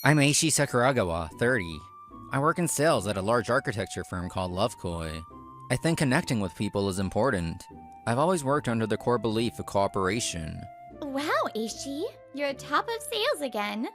I'm Eishi Sakuragawa, 30. I work in sales at a large architecture firm called Lovekoi. I think connecting with people is important. I've always worked under the core belief of cooperation. Wow, Eishi, you're top of sales again.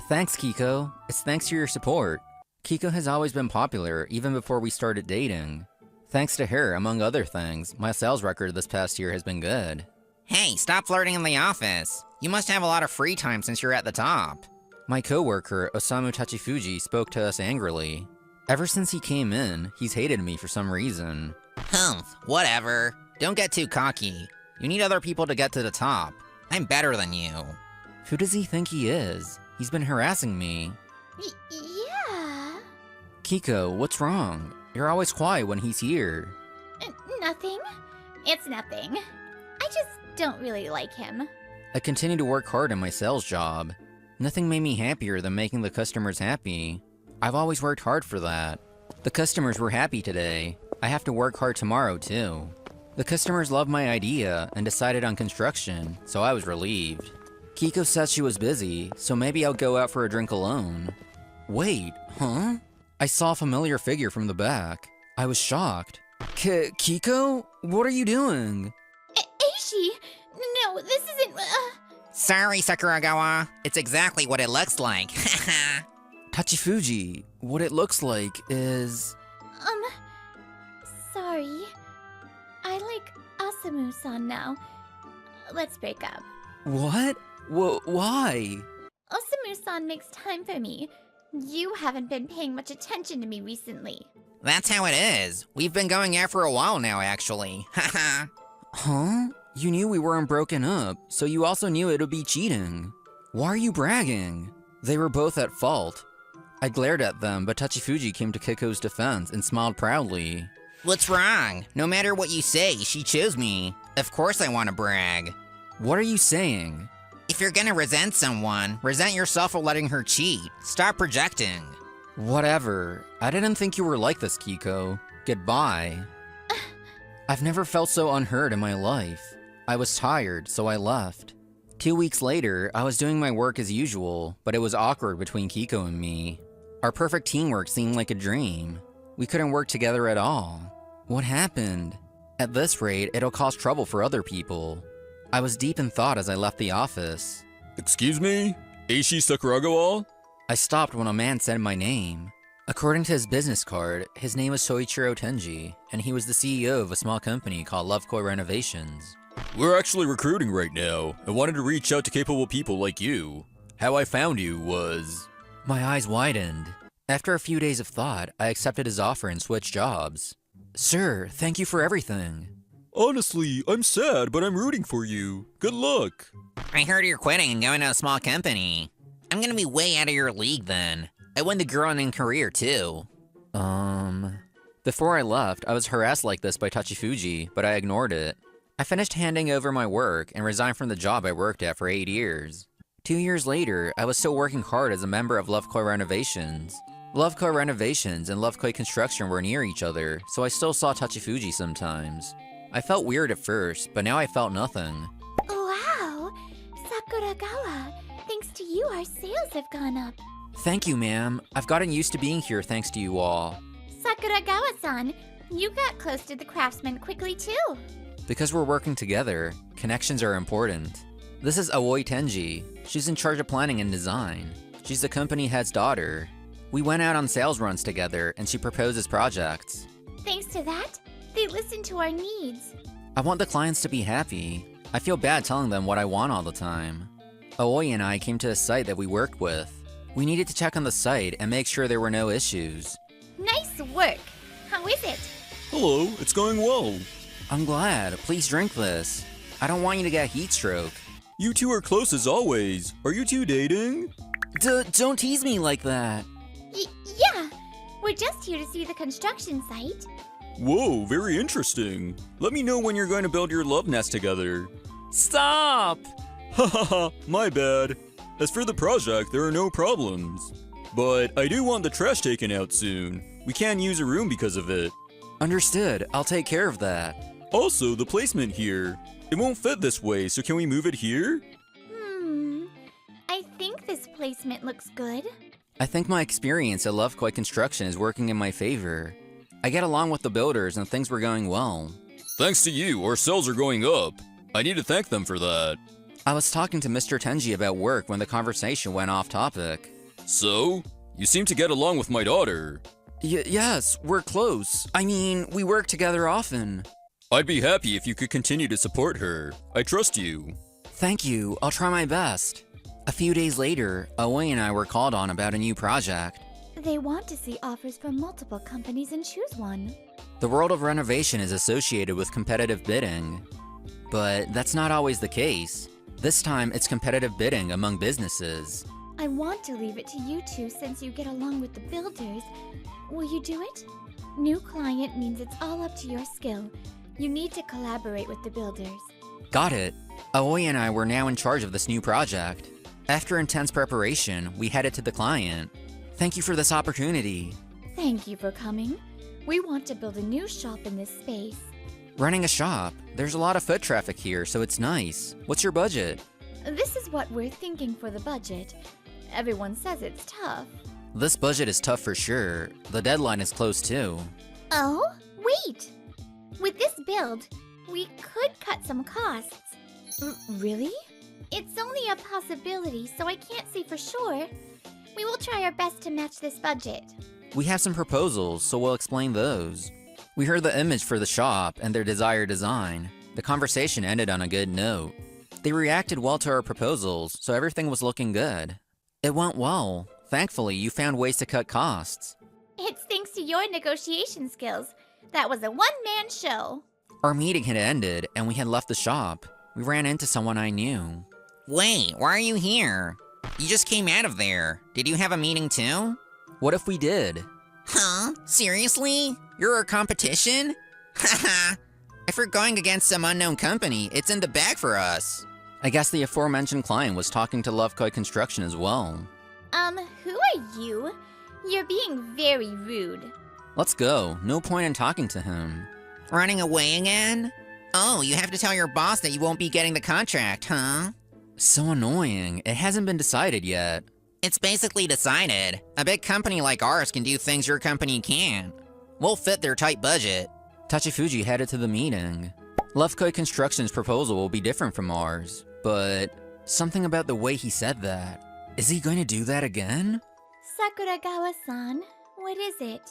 Thanks, Kiko. It's thanks to your support. Kiko has always been popular, even before we started dating. Thanks to her, among other things, my sales record this past year has been good. Hey, stop flirting in the office. You must have a lot of free time since you're at the top. My coworker, Osamu Tachifuji, spoke to us angrily. Ever since he came in, he's hated me for some reason. Humph, whatever. Don't get too cocky. You need other people to get to the top. I'm better than you. Who does he think he is? He's been harassing me. Yeah. Kiko, what's wrong? You're always quiet when he's here. Nothing. It's nothing. I just don't really like him. I continue to work hard in my sales job. Nothing made me happier than making the customers happy. I've always worked hard for that. The customers were happy today. I have to work hard tomorrow too. The customers loved my idea and decided on construction, so I was relieved. Kiko said she was busy, so maybe I'll go out for a drink alone. Wait, huh? I saw a familiar figure from the back. I was shocked. Kiko? What are you doing? Eishi! No, this isn't... Sorry, Sakuragawa. It's exactly what it looks like. Tachifuji, what it looks like is... Sorry. I like Osamu-san now. Let's break up. What? Why? Osamu-san makes time for me. You haven't been paying much attention to me recently. That's how it is. We've been going out for a while now, actually. Haha. Huh? You knew we weren't broken up, so you also knew it would be cheating. Why are you bragging? They were both at fault. I glared at them, but Tachifuji came to Kiko's defense and smiled proudly. What's wrong? No matter what you say, she chose me. Of course I want to brag. What are you saying? If you're gonna resent someone, resent yourself for letting her cheat. Stop projecting. Whatever. I didn't think you were like this, Kiko. Goodbye. I've never felt so unheard in my life. I was tired, so I left. 2 weeks later, I was doing my work as usual, but it was awkward between Kiko and me. Our perfect teamwork seemed like a dream. We couldn't work together at all. What happened? At this rate, it'll cause trouble for other people. I was deep in thought as I left the office. Excuse me? Eishi Sakuragawa? I stopped when a man said my name. According to his business card, his name was Soichiro Tenji, and he was the CEO of a small company called Lovekoi Renovations. We're actually recruiting right now, and wanted to reach out to capable people like you. How I found you was... My eyes widened. After a few days of thought, I accepted his offer and switched jobs. Sir, thank you for everything. Honestly, I'm sad, but I'm rooting for you. Good luck. I heard you're quitting and going to a small company. I'm gonna be way out of your league then. I won the girl in career too. Before I left, I was harassed like this by Tachifuji, but I ignored it. I finished handing over my work and resigned from the job I worked at for 8 years. 2 years later, I was still working hard as a member of Lovekoi Renovations. Lovekoi Renovations and Lovekoi Construction were near each other, so I still saw Tachifuji sometimes. I felt weird at first, but now I felt nothing. Wow! Sakuragawa, thanks to you, our sales have gone up. Thank you, ma'am. I've gotten used to being here thanks to you all. Sakuragawa-san, you got close to the craftsmen quickly too. Because we're working together, connections are important. This is Aoi Tenji. She's in charge of planning and design. She's the company head's daughter. We went out on sales runs together, and she proposes projects. Thanks to that, they listen to our needs. I want the clients to be happy. I feel bad telling them what I want all the time. Aoi and I came to a site that we worked with. We needed to check on the site and make sure there were no issues. Nice work! How is it? Hello, it's going well. I'm glad. Please drink this. I don't want you to get heat stroke. You two are close as always. Are you two dating? Don't tease me like that. Yeah! We're just here to see the construction site. Whoa, very interesting. Let me know when you're going to build your love nest together. Stop! Hahaha, my bad. As for the project, there are no problems. But I do want the trash taken out soon. We can't use a room because of it. Understood. I'll take care of that. Also, the placement here. It won't fit this way, so can we move it here? I think this placement looks good. I think my experience at Love Koi Construction is working in my favor. I get along with the builders and things were going well. Thanks to you, our sales are going up. I need to thank them for that. I was talking to Mr. Tenji about work when the conversation went off topic. So, you seem to get along with my daughter. Yes, we're close. I mean, we work together often. I'd be happy if you could continue to support her. I trust you. Thank you, I'll try my best. A few days later, Aoi and I were called on about a new project. They want to see offers from multiple companies and choose one. The world of renovation is associated with competitive bidding. But that's not always the case. This time, it's competitive bidding among businesses. I want to leave it to you two since you get along with the builders. Will you do it? New client means it's all up to your skill. You need to collaborate with the builders. Got it. Aoi and I were now in charge of this new project. After intense preparation, we headed to the client. Thank you for this opportunity. Thank you for coming. We want to build a new shop in this space. Running a shop. There's a lot of foot traffic here, so it's nice. What's your budget? This is what we're thinking for the budget. Everyone says it's tough. This budget is tough for sure. The deadline is close too. Oh, wait! With this build, we could cut some costs. Really? It's only a possibility, so I can't say for sure. We will try our best to match this budget. We have some proposals, so we'll explain those. We heard the image for the shop and their desired design. The conversation ended on a good note. They reacted well to our proposals, so everything was looking good. It went well. Thankfully, you found ways to cut costs. It's thanks to your negotiation skills. That was a one-man show. Our meeting had ended, and we had left the shop. We ran into someone I knew. Wait, why are you here? You just came out of there. Did you have a meeting too? What if we did? Huh? Seriously? You're our competition? Haha. If we're going against some unknown company, it's in the bag for us. I guess the aforementioned client was talking to Love Koi Construction as well. Who are you? You're being very rude. Let's go. No point in talking to him. Running away again? Oh, you have to tell your boss that you won't be getting the contract, huh? So annoying. It hasn't been decided yet. It's basically decided. A big company like ours can do things your company can't. We'll fit their tight budget. Tachifuji headed to the meeting. Love Koi Construction's proposal will be different from ours, but something about the way he said that. Is he going to do that again? Sakuragawa-san, what is it?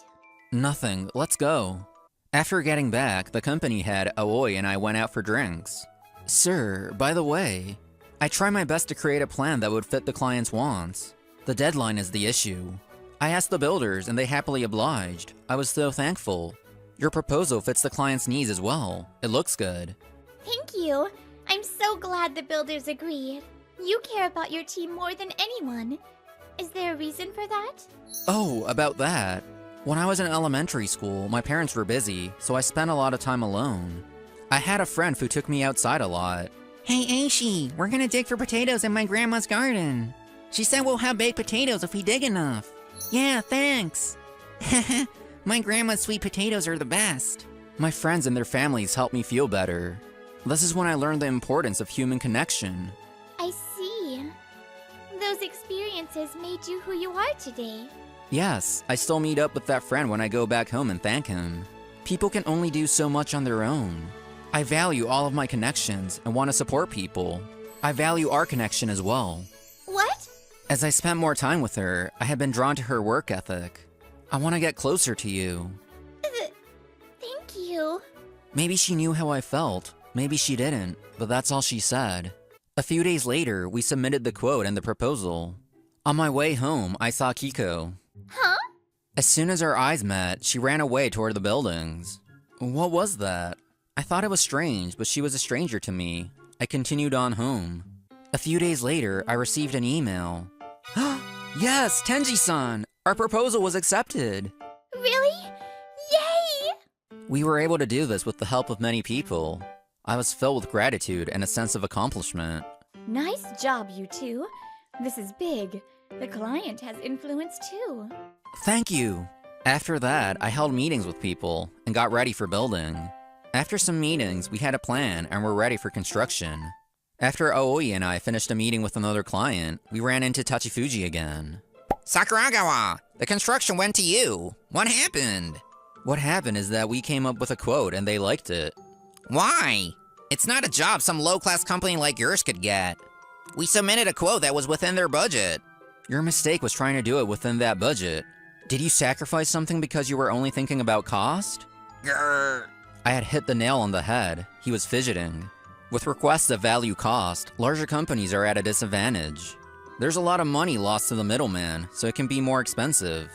Nothing. Let's go. After getting back, the company head, Aoi, and I went out for drinks. Sir, by the way, I try my best to create a plan that would fit the client's wants. The deadline is the issue. I asked the builders, and they happily obliged. I was so thankful. Your proposal fits the client's needs as well. It looks good. Thank you. I'm so glad the builders agreed. You care about your team more than anyone. Is there a reason for that? Oh, about that. When I was in elementary school, my parents were busy, so I spent a lot of time alone. I had a friend who took me outside a lot. Hey, Aishi, we're gonna dig for potatoes in my grandma's garden. She said we'll have baked potatoes if we dig enough. Yeah, thanks. My grandma's sweet potatoes are the best. My friends and their families helped me feel better. This is when I learned the importance of human connection. I see. Those experiences made you who you are today. Yes, I still meet up with that friend when I go back home and thank him. People can only do so much on their own. I value all of my connections and want to support people. I value our connection as well. What? As I spent more time with her, I have been drawn to her work ethic. I want to get closer to you. Thank you. Maybe she knew how I felt, maybe she didn't, but that's all she said. A few days later, we submitted the quote and the proposal. On my way home, I saw Kiko. Huh? As soon as our eyes met, she ran away toward the buildings. What was that? I thought it was strange, but she was a stranger to me. I continued on home. A few days later, I received an email. Yes, Tenji-san! Our proposal was accepted! Really? Yay! We were able to do this with the help of many people. I was filled with gratitude and a sense of accomplishment. Nice job, you two. This is big. The client has influence too. Thank you! After that, I held meetings with people and got ready for building. After some meetings, we had a plan and were ready for construction. After Aoi and I finished a meeting with another client, we ran into Tachifuji again. Sakuragawa, the construction went to you. What happened? What happened is that we came up with a quote and they liked it. Why? It's not a job some low-class company like yours could get. We submitted a quote that was within their budget. Your mistake was trying to do it within that budget. Did you sacrifice something because you were only thinking about cost? Grr. I had hit the nail on the head. He was fidgeting. With requests that value cost, larger companies are at a disadvantage. There's a lot of money lost to the middleman, so it can be more expensive.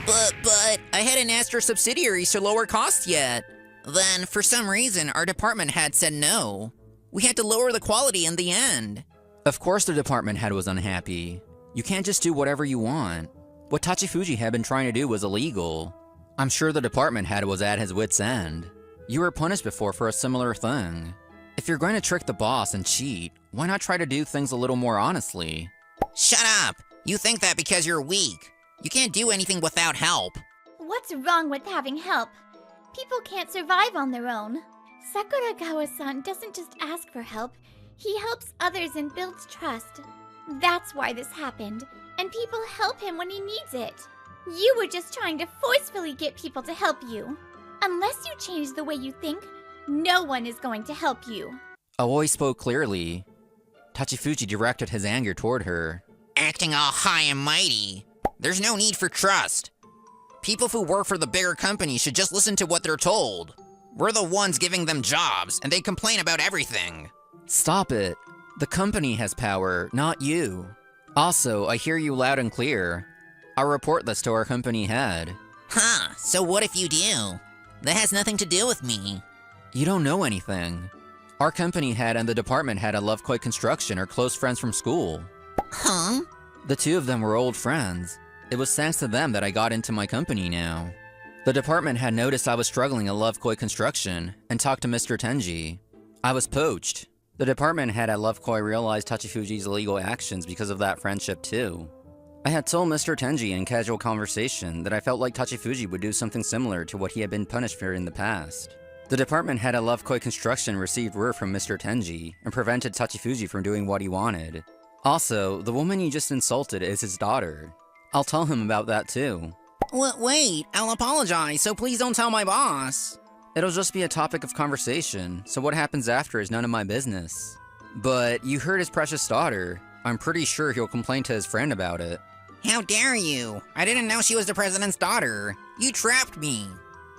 But, I hadn't asked our subsidiaries to lower costs yet. Then, for some reason, our department head said no. We had to lower the quality in the end. Of course the department head was unhappy. You can't just do whatever you want. What Tachifuji had been trying to do was illegal. I'm sure the department head was at his wit's end. You were punished before for a similar thing. If you're going to trick the boss and cheat, why not try to do things a little more honestly? Shut up! You think that because you're weak. You can't do anything without help. What's wrong with having help? People can't survive on their own. Sakuragawa-san doesn't just ask for help, he helps others and builds trust. That's why this happened, and people help him when he needs it. You were just trying to forcefully get people to help you. Unless you change the way you think, no one is going to help you. Aoi spoke clearly. Tachifuji directed his anger toward her. Acting all high and mighty. There's no need for trust. People who work for the bigger companies should just listen to what they're told. We're the ones giving them jobs, and they complain about everything. Stop it. The company has power, not you. Also, I hear you loud and clear. I'll report this to our company head. Huh, so what if you do? That has nothing to do with me. You don't know anything. Our company head and the department head at Lovekoi Construction are close friends from school. Huh? The two of them were old friends. It was thanks to them that I got into my company now. The department had noticed I was struggling at Lovekoi Construction and talked to Mr. Tenji. I was poached. The department head at Lovekoi realized Tachifuji's illegal actions because of that friendship too. I had told Mr. Tenji in casual conversation that I felt like Tachifuji would do something similar to what he had been punished for in the past. The department head at Lovekoi Construction received word from Mr. Tenji and prevented Tachifuji from doing what he wanted. Also, the woman you just insulted is his daughter. I'll tell him about that too. Wait, I'll apologize, so please don't tell my boss. It'll just be a topic of conversation, so what happens after is none of my business. But you hurt his precious daughter. I'm pretty sure he'll complain to his friend about it. How dare you? I didn't know she was the president's daughter. You trapped me.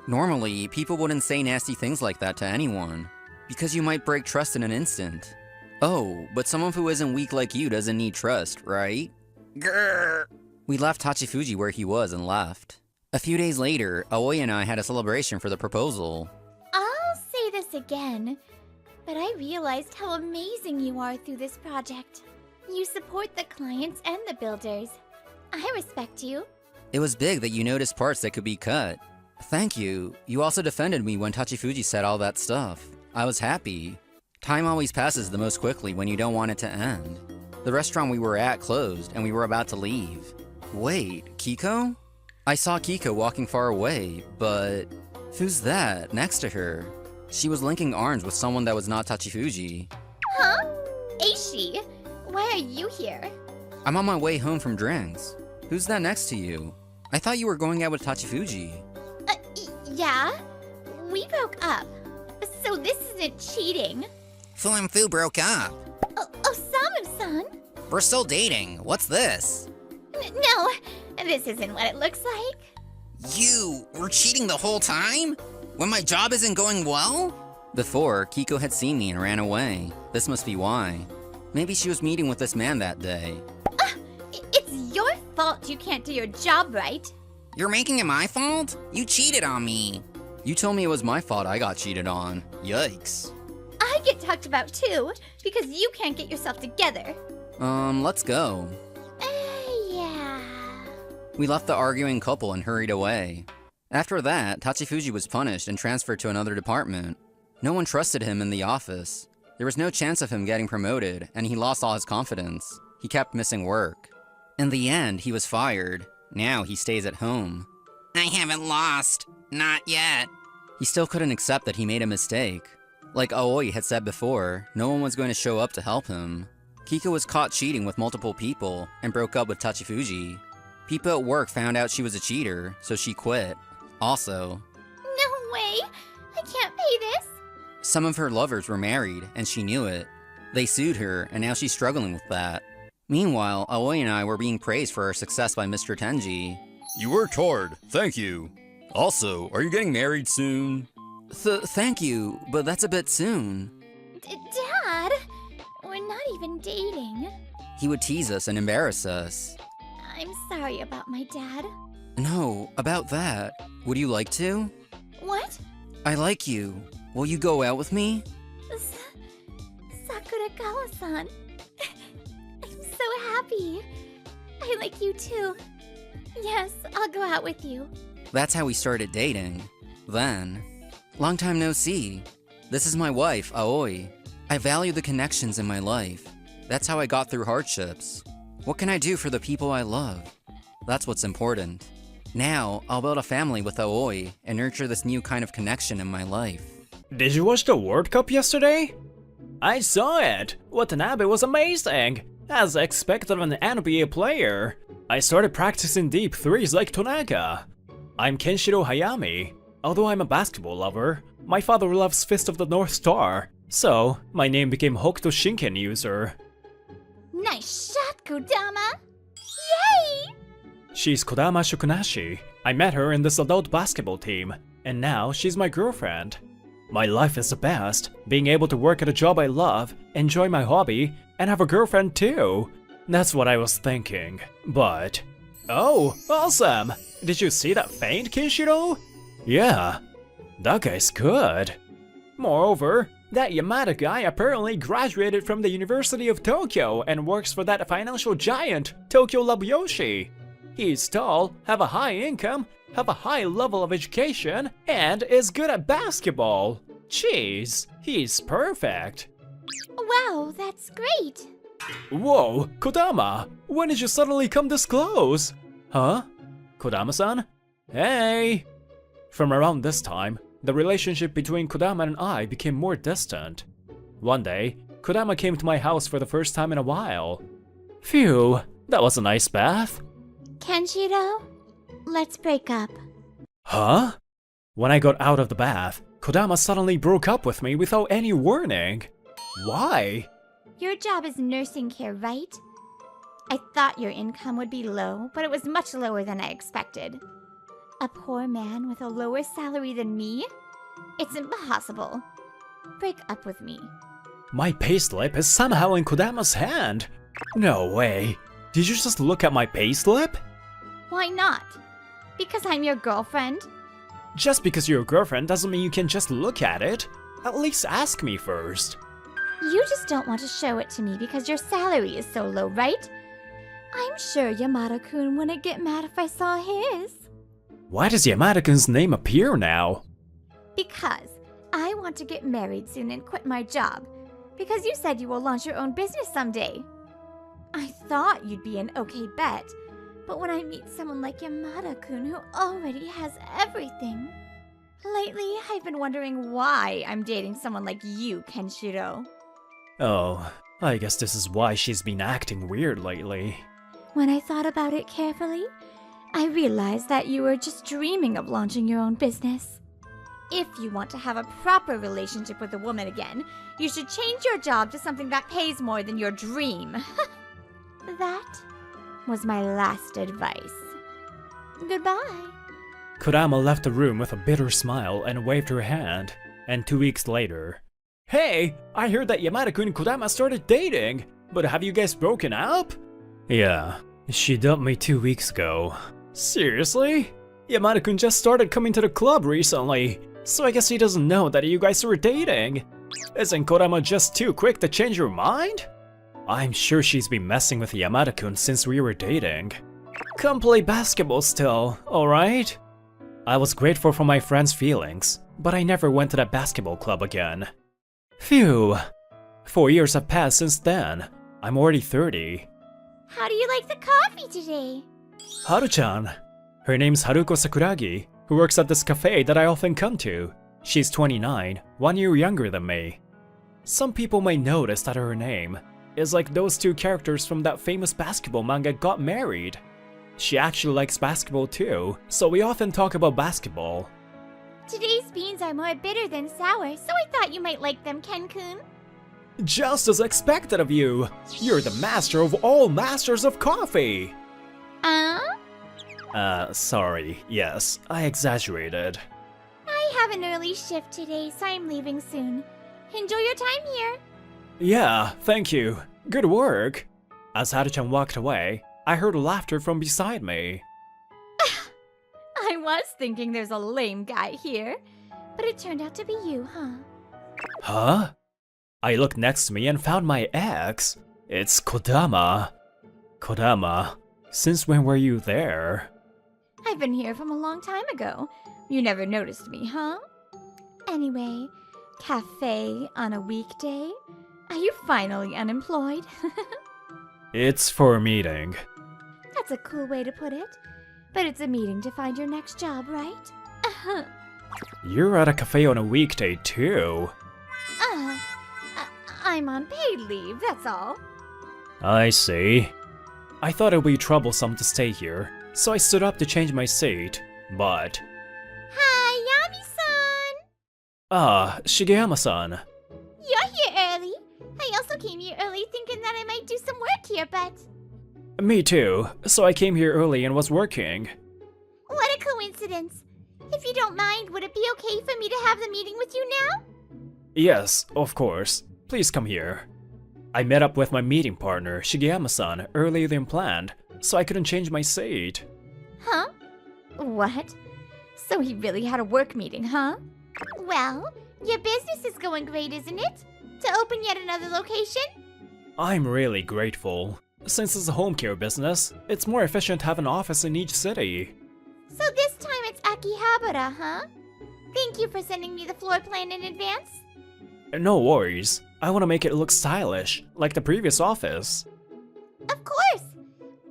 Normally, people wouldn't say nasty things like that to anyone, because you might break trust in an instant. Oh, but someone who isn't weak like you doesn't need trust, right? Grrr. We left Tachifuji where he was and left. A few days later, Aoi and I had a celebration for the proposal. I'll say this again, but I realized how amazing you are through this project. You support the clients and the builders. I respect you. It was big that you noticed parts that could be cut. Thank you. You also defended me when Tachifuji said all that stuff. I was happy. Time always passes the most quickly when you don't want it to end. The restaurant we were at closed, and we were about to leave. Wait, Kiko? I saw Kiko walking far away, but... who's that, next to her? She was linking arms with someone that was not Tachifuji. Huh? Aishi, why are you here? I'm on my way home from drinks. Who's that next to you? I thought you were going out with Tachifuji. Yeah? We broke up. So this isn't cheating. Fu and Fu broke up. Osamu-san? We're still dating. What's this? No, this isn't what it looks like. You were cheating the whole time? When my job isn't going well? Before, Kiko had seen me and ran away. This must be why. Maybe she was meeting with this man that day. It's your fault you can't do your job right. You're making it my fault? You cheated on me. You told me it was my fault I got cheated on. Yikes. I get talked about too, because you can't get yourself together. Let's go. Yeah. We left the arguing couple and hurried away. After that, Tachifuji was punished and transferred to another department. No one trusted him in the office. There was no chance of him getting promoted, and he lost all his confidence. He kept missing work. In the end, he was fired. Now he stays at home. I haven't lost. Not yet. He still couldn't accept that he made a mistake. Like Aoi had said before, no one was going to show up to help him. Kiko was caught cheating with multiple people and broke up with Tachifuji. People at work found out she was a cheater, so she quit. Also, No way! I can't pay this! some of her lovers were married, and she knew it. They sued her, and now she's struggling with that. Meanwhile, Aoi and I were being praised for our success by Mr. Tenji. You worked hard, thank you. Also, are you getting married soon? Thank you, but that's a bit soon. Dad! We're not even dating. He would tease us and embarrass us. I'm sorry about my dad. No, about that. Would you like to? What? I like you. Will you go out with me? Sakuragawa-san. I'm so happy. I like you too. Yes, I'll go out with you. That's how we started dating. Then, long time no see. This is my wife, Aoi. I value the connections in my life. That's how I got through hardships. What can I do for the people I love? That's what's important. Now, I'll build a family with Aoi and nurture this new kind of connection in my life. Did you watch the World Cup yesterday? I saw it! Watanabe was amazing! As expected of an NBA player. I started practicing deep threes like Tonaga. I'm Kenshiro Hayami. Although I'm a basketball lover, my father loves Fist of the North Star, so my name became Hokuto Shinken user. Nice shot, Kodama! Yay! She's Kodama Shukunashi. I met her in this adult basketball team, and now she's my girlfriend. My life is the best, being able to work at a job I love, enjoy my hobby, and have a girlfriend too. That's what I was thinking, but... Oh, awesome! Did you see that feint, Kenshiro? Yeah, that guy's good. Moreover, that Yamada guy apparently graduated from the University of Tokyo and works for that financial giant, Tokyo Labuyoshi. He's tall, have a high income, have a high level of education, and is good at basketball. Jeez, he's perfect. Wow, that's great! Whoa, Kodama, when did you suddenly come this close? Huh? Kodama-san? Hey! From around this time, the relationship between Kodama and I became more distant. One day, Kodama came to my house for the first time in a while. Phew, that was a nice bath. Kenshiro, let's break up. Huh? When I got out of the bath, Kodama suddenly broke up with me without any warning. Why? Your job is nursing care, right? I thought your income would be low, but it was much lower than I expected. A poor man with a lower salary than me? It's impossible. Break up with me. My payslip is somehow in Kodama's hand. No way. Did you just look at my payslip? Why not? Because I'm your girlfriend? Just because you're a girlfriend doesn't mean you can just look at it. At least ask me first. You just don't want to show it to me because your salary is so low, right? I'm sure Yamada-kun wouldn't get mad if I saw his. Why does Yamada-kun's name appear now? Because I want to get married soon and quit my job. Because you said you will launch your own business someday. I thought you'd be an okay bet. But when I meet someone like Yamada-kun who already has everything... Lately, I've been wondering why I'm dating someone like you, Kenshiro. Oh, I guess this is why she's been acting weird lately. When I thought about it carefully, I realized that you were just dreaming of launching your own business. If you want to have a proper relationship with a woman again, you should change your job to something that pays more than your dream. That was my last advice. Goodbye. Kodama left the room with a bitter smile and waved her hand. And 2 weeks later... Hey! I heard that Yamada-kun and Kodama started dating! But have you guys broken up? Yeah, she dumped me 2 weeks ago. Seriously? Yamada-kun just started coming to the club recently, so I guess he doesn't know that you guys were dating. Isn't Kodama just too quick to change your mind? I'm sure she's been messing with Yamada-kun since we were dating. Come play basketball still, alright? I was grateful for my friend's feelings, but I never went to that basketball club again. Phew. 4 years have passed since then. I'm already 30. How do you like the coffee today? Haru-chan. Her name's Haruko Sakuragi, who works at this cafe that I often come to. She's 29, 1 year younger than me. Some people may notice that her name is like those two characters from that famous basketball manga Got Married. She actually likes basketball too, so we often talk about basketball. Today's beans are more bitter than sour, so I thought you might like them, Ken-kun. Just as expected of you! You're the master of all masters of coffee! Sorry. Yes, I exaggerated. I have an early shift today, so I'm leaving soon. Enjoy your time here. Yeah, thank you. Good work. As Haru-chan walked away, I heard laughter from beside me. I was thinking there's a lame guy here, but it turned out to be you, huh? Huh? I looked next to me and found my ex. It's Kodama. Kodama, since when were you there? I've been here from a long time ago. You never noticed me, huh? Anyway, cafe on a weekday? Are you finally unemployed? It's for a meeting. That's a cool way to put it. But it's a meeting to find your next job, right? You're at a cafe on a weekday too. I'm on paid leave, that's all. I see. I thought it would be troublesome to stay here, so I stood up to change my seat, but... Hi, Yami-san! Ah, Shigeyama-san. You're here early. I also came here early thinking that I might do some work here, but... Me too, so I came here early and was working. What a coincidence. If you don't mind, would it be okay for me to have the meeting with you now? Yes, of course. Please come here. I met up with my meeting partner, Shigeyama-san, earlier than planned, so I couldn't change my seat. Huh? What? So he really had a work meeting, huh? Well, your business is going great, isn't it? To open yet another location? I'm really grateful. Since it's a home care business, it's more efficient to have an office in each city. So this time it's Akihabara, huh? Thank you for sending me the floor plan in advance. No worries. I want to make it look stylish, like the previous office. Of course!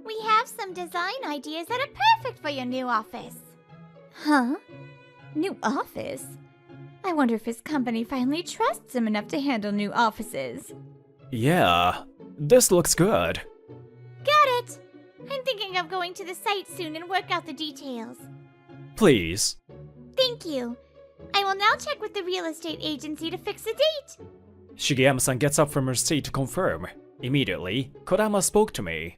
We have some design ideas that are perfect for your new office. Huh? New office? I wonder if his company finally trusts him enough to handle new offices. Yeah, this looks good. Got it! I'm thinking of going to the site soon and work out the details. Please. Thank you. I will now check with the real estate agency to fix a date. Shigeyama-san gets up from her seat to confirm. Immediately, Kodama spoke to me.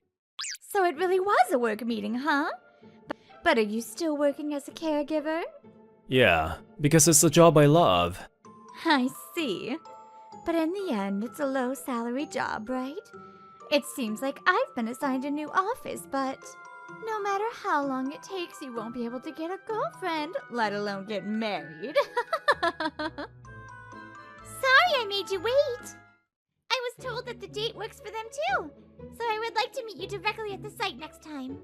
So it really was a work meeting, huh? But are you still working as a caregiver? Yeah, because it's a job I love. I see. But in the end, it's a low salary job, right? It seems like I've been assigned a new office, but no matter how long it takes, you won't be able to get a girlfriend, let alone get married. Sorry I made you wait. I was told that the date works for them too, so I would like to meet you directly at the site next time.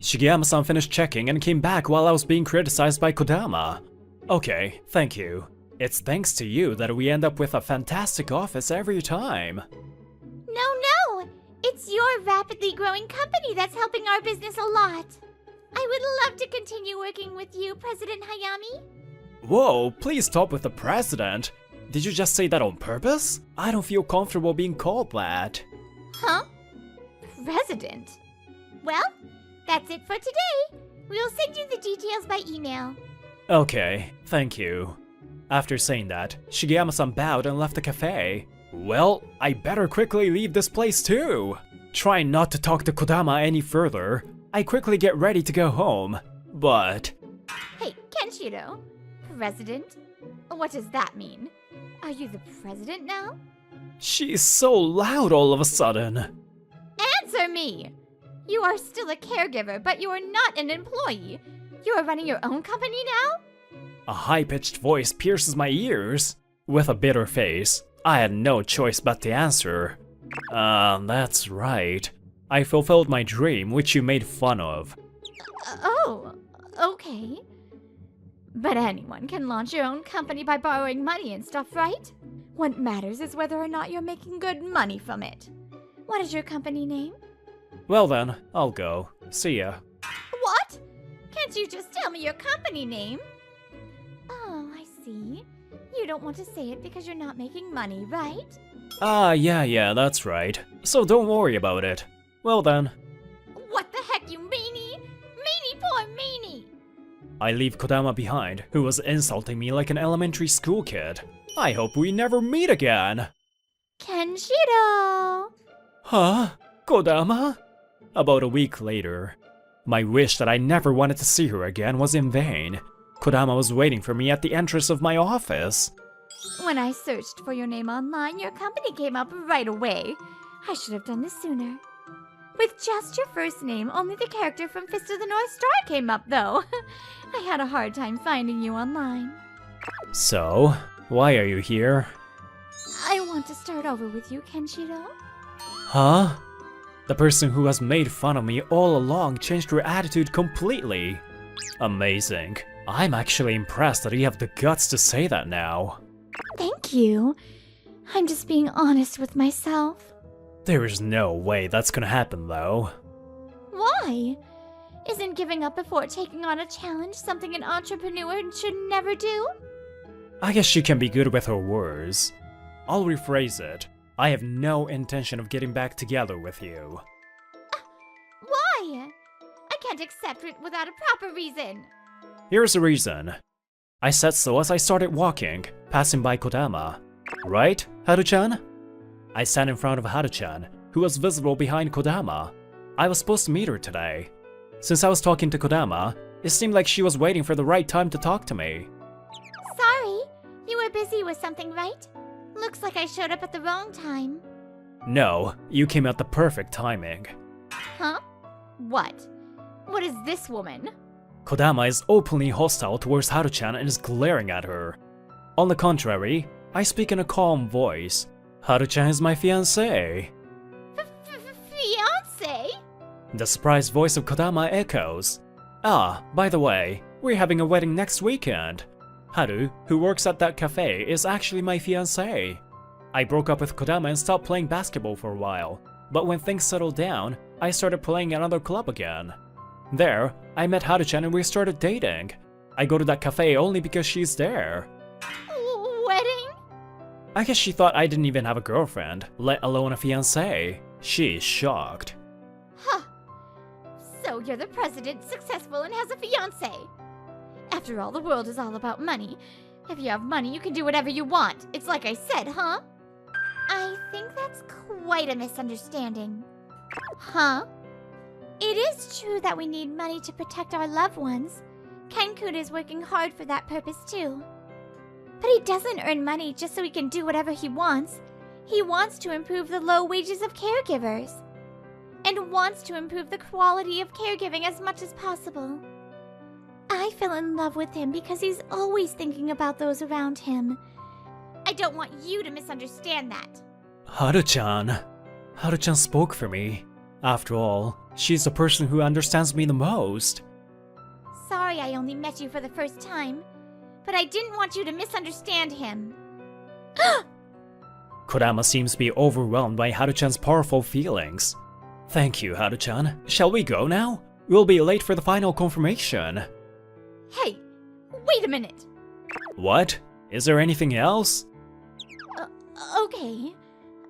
Shigeyama-san finished checking and came back while I was being criticized by Kodama. Okay, thank you. It's thanks to you that we end up with a fantastic office every time. No! It's your rapidly growing company that's helping our business a lot. I would love to continue working with you, President Hayami. Whoa, please stop with the president. Did you just say that on purpose? I don't feel comfortable being called that. Huh? President? Well, that's it for today. We'll send you the details by email. Okay, thank you. After saying that, Shigeyama-san bowed and left the cafe. Well, I better quickly leave this place too. Trying not to talk to Kodama any further, I quickly get ready to go home. But... Hey, Kenshiro. President? What does that mean? Are you the president now? she's so loud all of a sudden. Answer me! You are still a caregiver, but you are not an employee. You are running your own company now? A high-pitched voice pierces my ears. With a bitter face, I had no choice but to answer. That's right. I fulfilled my dream, which you made fun of. Oh, okay. But anyone can launch your own company by borrowing money and stuff, right? What matters is whether or not you're making good money from it. What is your company name? Well then, I'll go. See ya. What? Can't you just tell me your company name? Oh, I see. You don't want to say it because you're not making money, right? Yeah, that's right. So don't worry about it. Well then. What the heck, you meanie? meanie! I leave Kodama behind, who was insulting me like an elementary school kid. I hope we never meet again. Kenshiro! Huh? Kodama? About a week later. My wish that I never wanted to see her again was in vain. Kodama was waiting for me at the entrance of my office. When I searched for your name online, your company came up right away. I should have done this sooner. With just your first name, only the character from Fist of the North Star came up, though. I had a hard time finding you online. So, why are you here? I want to start over with you, Kenshiro. Huh? The person who has made fun of me all along changed her attitude completely. Amazing. I'm actually impressed that you have the guts to say that now. Thank you. I'm just being honest with myself. There is no way that's gonna happen though. Why? Isn't giving up before taking on a challenge something an entrepreneur should never do? I guess she can be good with her words. I'll rephrase it. I have no intention of getting back together with you. Why? I can't accept it without a proper reason. Here's the reason. I said so as I started walking, passing by Kodama. Right, Haru-chan? I stand in front of Haru-chan, who was visible behind Kodama. I was supposed to meet her today. Since I was talking to Kodama, it seemed like she was waiting for the right time to talk to me. Sorry, you were busy with something, right? Looks like I showed up at the wrong time. No, you came at the perfect timing. Huh? What? What is this woman? Kodama is openly hostile towards Haru-chan and is glaring at her. On the contrary, I speak in a calm voice. Haru-chan is my fiancé. Fiancé? The surprised voice of Kodama echoes. Ah, by the way, we're having a wedding next weekend. Haru, who works at that cafe, is actually my fiancé. I broke up with Kodama and stopped playing basketball for a while, but when things settled down, I started playing at another club again. There, I met Haru-chan and we started dating. I go to that cafe only because she's there. Wedding? I guess she thought I didn't even have a girlfriend, let alone a fiancé. She's shocked. Huh. So you're the president, successful, and has a fiancé. After all, the world is all about money. If you have money, you can do whatever you want. It's like I said, huh? I think that's quite a misunderstanding. Huh? It is true that we need money to protect our loved ones. Ken-kun is working hard for that purpose too. But he doesn't earn money just so he can do whatever he wants. He wants to improve the low wages of caregivers. And wants to improve the quality of caregiving as much as possible. I fell in love with him because he's always thinking about those around him. I don't want you to misunderstand that. Haru-chan. Haru-chan spoke for me. After all, she's the person who understands me the most. Sorry I only met you for the first time, but I didn't want you to misunderstand him. Kodama seems to be overwhelmed by Haru-chan's powerful feelings. Thank you, Haru-chan. Shall we go now? We'll be late for the final confirmation. Hey, wait a minute. What? Is there anything else? Okay.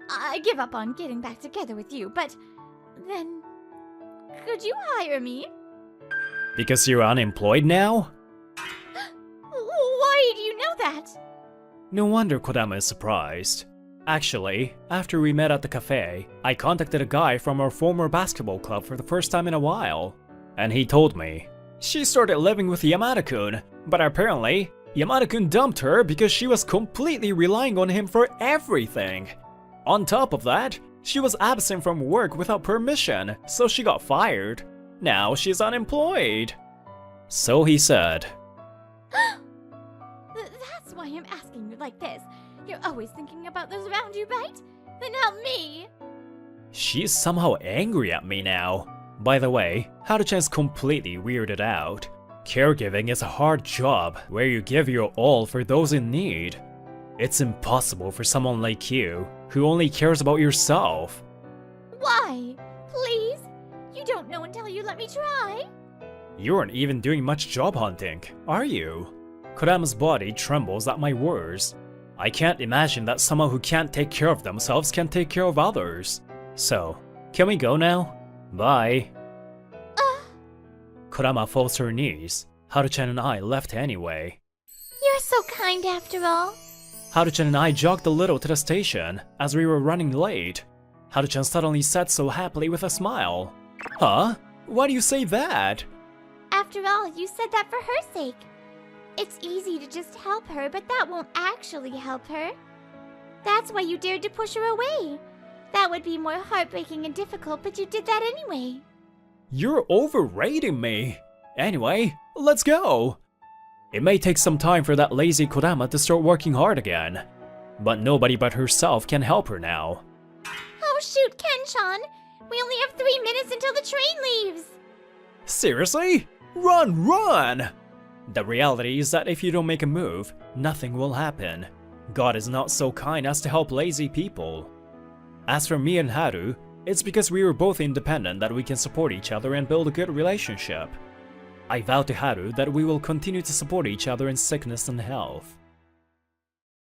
I give up on getting back together with you, but then could you hire me? Because you're unemployed now? Why do you know that? No wonder Kodama is surprised. Actually, after we met at the cafe, I contacted a guy from our former basketball club for the first time in a while. And he told me, she started living with Yamada-kun, but apparently, Yamada-kun dumped her because she was completely relying on him for everything. On top of that, she was absent from work without permission, so she got fired. Now she's unemployed. So he said. That's why I'm asking you like this. You're always thinking about those around you, right? Then help me. She's somehow angry at me now. By the way, Haru-chan's completely weirded out. Caregiving is a hard job where you give your all for those in need. It's impossible for someone like you, who only cares about yourself. Why? Please? You don't know until you let me try. You aren't even doing much job hunting, are you? Kodama's body trembles at my words. I can't imagine that someone who can't take care of themselves can take care of others. So, can we go now? Bye. Kurama falls to her knees, Haru-chan and I left anyway. You're so kind after all. Haru-chan and I jogged a little to the station as we were running late. Haru-chan suddenly said so happily with a smile. Huh? Why do you say that? After all, you said that for her sake. It's easy to just help her, but that won't actually help her. That's why you dared to push her away. That would be more heartbreaking and difficult, but you did that anyway. You're overrating me. Anyway, let's go. It may take some time for that lazy Kurama to start working hard again, but nobody but herself can help her now. Oh shoot, Ken-chan! We only have 3 minutes until the train leaves! Seriously? Run, run! The reality is that if you don't make a move, nothing will happen. God is not so kind as to help lazy people. As for me and Haru, it's because we were both independent that we can support each other and build a good relationship. I vow to Haru that we will continue to support each other in sickness and health.